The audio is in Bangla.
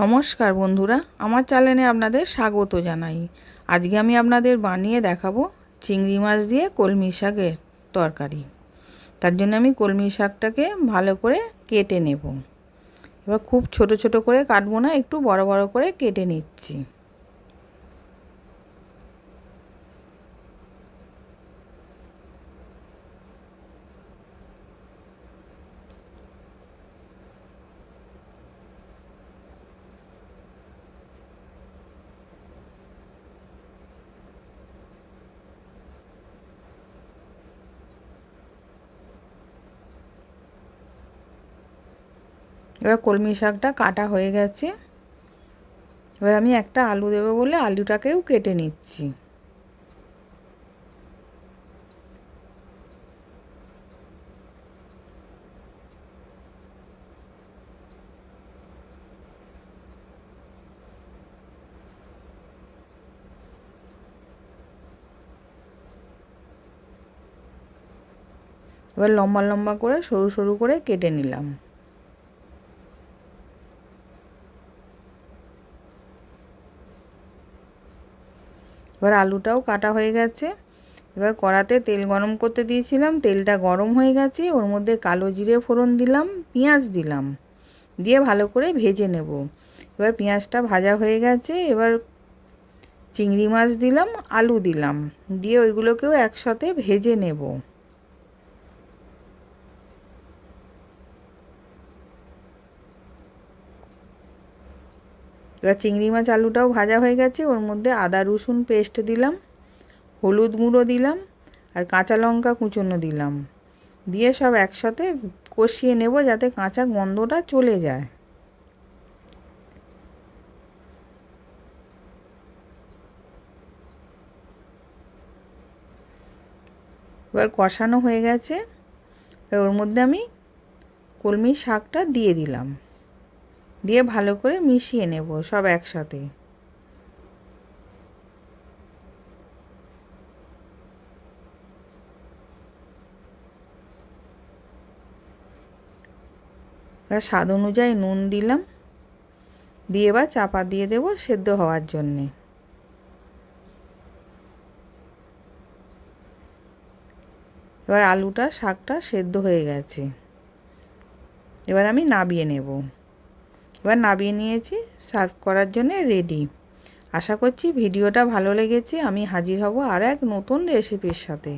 নমস্কার বন্ধুরা, আমার চ্যানেলে আপনাদের স্বাগত জানাই। আজকে আমি আপনাদের বানিয়ে দেখাবো চিংড়ি মাছ দিয়ে কলমি শাকের তরকারি। তার জন্য আমি কলমি শাকটাকে ভালো করে কেটে নেব। এবার খুব ছোট ছোট করে কাটবো না, একটু বড় বড় করে কেটে নিচ্ছি। এবার কলমি শাকটা কাটা হয়ে গেছে। এবার আমি একটা আলু দেবো বলে আলুটাকেও কেটে নিচ্ছি। এবার লম্বা লম্বা করে সরু সরু করে কেটে নিলাম। এবার আলুটাও কাটা হয়ে গেছে। এবার কড়াতে তেল গরম করতে দিয়েছিলাম, তেলটা গরম হয়ে গেছে। ওর মধ্যে কালো জিরে ফোড়ন দিলাম, পেঁয়াজ দিলাম, দিয়ে ভালো করে ভেজে নেব। এবার পেঁয়াজটা ভাজা হয়ে গেছে। এবার চিংড়ি মাছ দিলাম, আলু দিলাম, দিয়ে ওইগুলোকেও একসাথে ভেজে নেব। এবার চিংড়ি মাছ আলুটাও ভাজা হয়ে গেছে। ওর মধ্যে আদা রসুন পেস্ট দিলাম, হলুদ গুঁড়ো দিলাম, আর কাঁচা লঙ্কা কুচোনো দিলাম, দিয়ে সব একসাথে কষিয়ে নেব যাতে কাঁচা গন্ধটা চলে যায়। এবার কষানো হয়ে গেছে। ওর মধ্যে আমি কলমি শাকটা দিয়ে দিলাম, দিয়ে ভালো করে মিশিয়ে নেব সব একসাথে। এবার স্বাদ অনুযায়ী নুন দিলাম, দিয়ে এবার চাপা দিয়ে দেবো সেদ্ধ হওয়ার জন্যে। এবার আলুটা শাকটা সেদ্ধ হয়ে গেছে। এবার আমি নামিয়ে নেব। এবার নামিয়ে নিয়েছি, সার্ভ করার জন্য রেডি। আশা করছি ভিডিওটা ভালো লেগেছে। আমি হাজির হব আর এক নতুন রেসিপির সাথে।